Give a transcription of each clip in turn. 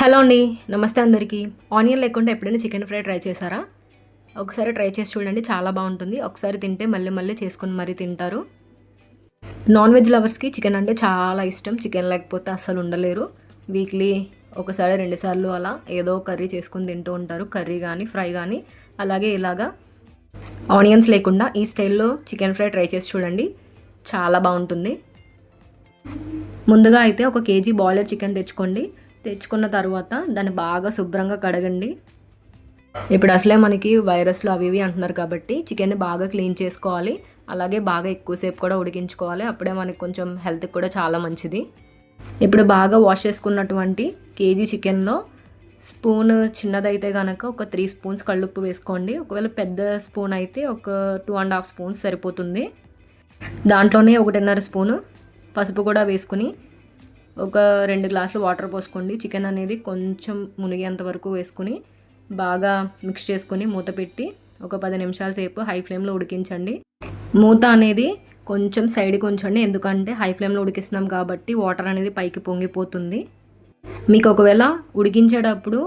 Hello అండి. నమస్తే అందరికీ. ఆనియన్ లేకుండా ఎప్పుడైనా చికెన్ ఫ్రై ట్రై చేశారా? ఒకసారి ట్రై చేసి చూడండి, చాలా బాగుంటుంది. ఒకసారి తింటే మళ్ళీ మళ్ళీ చేసుకొని మరీ తింటారు. నాన్ వెజ్ లవర్స్కి చికెన్ అంటే చాలా ఇష్టం. చికెన్ లేకపోతే అస్సలు ఉండలేరు. వీక్లీ ఒకసారి 2 సార్లు అలా ఏదో కర్రీ చేసుకొని తింటూ ఉంటారు. కర్రీ కానీ ఫ్రై కానీ. అలాగే ఇలాగా ఆనియన్స్ లేకుండా ఈ స్టైల్లో చికెన్ ఫ్రై ట్రై చేసి చూడండి, చాలా బాగుంటుంది. ముందుగా అయితే 1 కేజీ బాయిలర్ చికెన్ తెచ్చుకున్న తర్వాత దాన్ని బాగా శుభ్రంగా కడగండి. ఇప్పుడు అసలే మనకి వైరస్లు అవి ఇవి అంటున్నారు కాబట్టి చికెన్ని బాగా క్లీన్ చేసుకోవాలి. అలాగే బాగా ఎక్కువసేపు కూడా ఉడికించుకోవాలి. అప్పుడే మనకి కొంచెం హెల్త్కి కూడా చాలా మంచిది. ఇప్పుడు బాగా వాష్ చేసుకున్నటువంటి కేజీ చికెన్లో స్పూన్ చిన్నదైతే కనుక ఒక 3 స్పూన్స్ కళ్ళుప్పు వేసుకోండి. ఒకవేళ పెద్ద స్పూన్ అయితే ఒక 2.5 స్పూన్స్ సరిపోతుంది. దాంట్లోనే 1.5 స్పూను పసుపు కూడా వేసుకుని ఒక 2 గ్లాసులు వాటర్ పోసుకోండి. చికెన్ అనేది కొంచెం మునిగేంత వరకు వేసుకుని బాగా మిక్స్ చేసుకుని మూత పెట్టి ఒక 10 నిమిషాల సేపు హై ఫ్లేమ్లో ఉడికించండి. మూత అనేది కొంచెం సైడ్కి ఉంచండి, ఎందుకంటే హై ఫ్లేమ్లో ఉడికిస్తున్నాం కాబట్టి వాటర్ అనేది పైకి పొంగిపోతుంది. మీకు ఒకవేళ ఉడికించేటప్పుడు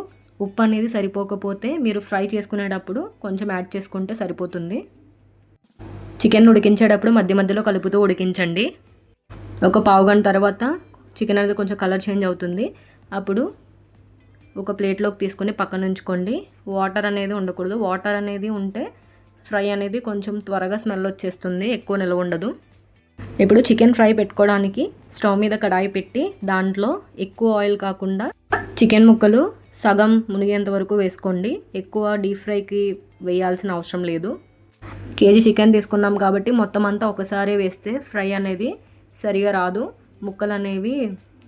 ఉప్పు అనేది సరిపోకపోతే మీరు ఫ్రై చేసుకునేటప్పుడు కొంచెం యాడ్ చేసుకుంటే సరిపోతుంది. చికెన్ ఉడికించేటప్పుడు మధ్య మధ్యలో కలుపుతూ ఉడికించండి. ఒక పావు గంట తర్వాత చికెన్ అనేది కొంచెం కలర్ చేంజ్ అవుతుంది. అప్పుడు ఒక ప్లేట్లోకి తీసుకొని పక్కన ఉంచుకోండి. వాటర్ అనేది ఉండకూడదు. వాటర్ అనేది ఉంటే ఫ్రై అనేది కొంచెం త్వరగా స్మెల్ వచ్చేస్తుంది, ఎక్కువ నిల్వ ఉండదు. ఇప్పుడు చికెన్ ఫ్రై పెట్టుకోవడానికి స్టవ్ మీద కడాయి పెట్టి దాంట్లో ఎక్కువ ఆయిల్ కాకుండా చికెన్ ముక్కలు సగం మునిగేంత వరకు వేసుకోండి. ఎక్కువ డీప్ ఫ్రైకి వేయాల్సిన అవసరం లేదు. కేజీ చికెన్ తీసుకున్నాం కాబట్టి మొత్తం అంతా ఒకసారి వేస్తే ఫ్రై అనేది సరిగా రాదు. ముక్కలు అనేవి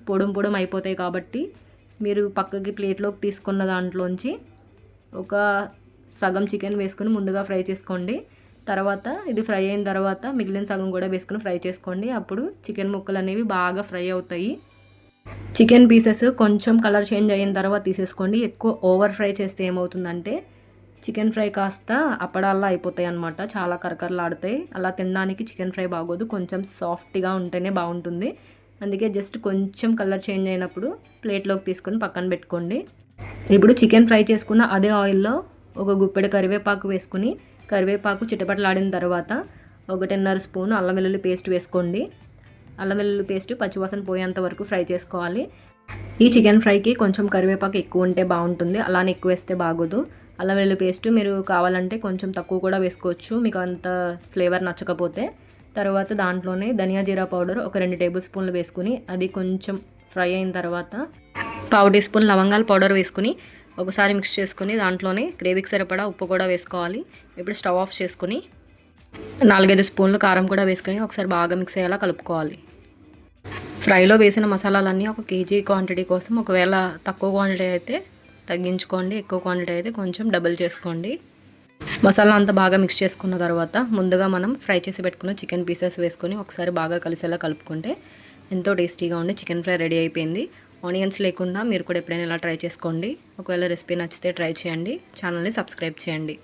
పొడుం అయిపోతాయి. కాబట్టి మీరు పక్కకి ప్లేట్లోకి తీసుకున్న దాంట్లోంచి ఒక సగం చికెన్ వేసుకుని ముందుగా ఫ్రై చేసుకోండి. తర్వాత ఇది ఫ్రై అయిన తర్వాత మిగిలిన సగం కూడా వేసుకుని ఫ్రై చేసుకోండి. అప్పుడు చికెన్ ముక్కలు అనేవి బాగా ఫ్రై అవుతాయి. చికెన్ పీసెస్ కొంచెం కలర్ చేంజ్ అయిన తర్వాత తీసేసుకోండి. ఎక్కువ ఓవర్ ఫ్రై చేస్తే ఏమవుతుందంటే చికెన్ ఫ్రై కాస్త అప్పడాల్లా అయిపోతాయి అన్నమాట. చాలా కరకరలాడుతాయి. అలా తినడానికి చికెన్ ఫ్రై బాగోదు. కొంచెం సాఫ్ట్గా ఉంటేనే బాగుంటుంది. అందుకే జస్ట్ కొంచెం కలర్ చేంజ్ అయినప్పుడు ప్లేట్లోకి తీసుకొని పక్కన పెట్టుకోండి. ఇప్పుడు చికెన్ ఫ్రై చేసుకున్న అదే ఆయిల్లో ఒక గుప్పెడు కరివేపాకు వేసుకుని కరివేపాకు చిటపటలాడిన తర్వాత 1.5 స్పూన్ అల్లం వెల్లుల్లి పేస్ట్ వేసుకోండి. అల్లం వెల్లుల్లి పేస్ట్ పచ్చివాసన పోయేంత వరకు ఫ్రై చేసుకోవాలి. ఈ చికెన్ ఫ్రైకి కొంచెం కరివేపాకు ఎక్కువ ఉంటే బాగుంటుంది, అలానే ఎక్కువ వేస్తే బాగోదు. అల్లం వెల్లుల్లి పేస్ట్ మీరు కావాలంటే కొంచెం తక్కువ కూడా వేసుకోవచ్చు, మీకు అంత ఫ్లేవర్ నచ్చకపోతే. తర్వాత దాంట్లోనే ధనియా జీరా పౌడర్ ఒక 2 టేబుల్ స్పూన్లు వేసుకుని అది కొంచెం ఫ్రై అయిన తర్వాత పావు టీ స్పూన్ లవంగాల పౌడర్ వేసుకుని ఒకసారి మిక్స్ చేసుకుని దాంట్లోనే గ్రేవీకి సరిపడా ఉప్పు కూడా వేసుకోవాలి. ఇప్పుడు స్టవ్ ఆఫ్ చేసుకుని 4-5 స్పూన్లు కారం కూడా వేసుకొని ఒకసారి బాగా మిక్స్ అయ్యేలా కలుపుకోవాలి. ఫ్రైలో వేసిన మసాలాలన్నీ 1 కేజీ క్వాంటిటీ కోసం ఒకవేళ తక్కువ క్వాంటిటీ అయితే తగ్గించుకోండి, ఎక్కువ క్వాంటిటీ అయితే కొంచెం డబుల్ చేసుకోండి. మసాలా అంతా బాగా మిక్స్ చేసుకున్న తర్వాత ముందుగా మనం ఫ్రై చేసి పెట్టుకున్న చికెన్ పీసెస్ వేసుకొని ఒకసారి బాగా కలిసేలా కలుపుకుంటే ఎంతో టేస్టీగా ఉండి చికెన్ ఫ్రై రెడీ అయిపోయింది. ఆనియన్స్ లేకుండా మీరు కూడా ఎప్పుడైనా ఇలా ట్రై చేసుకోండి. ఒకవేళ రెసిపీ నచ్చితే ట్రై చేయండి. ఛానల్ని సబ్స్క్రైబ్ చేయండి.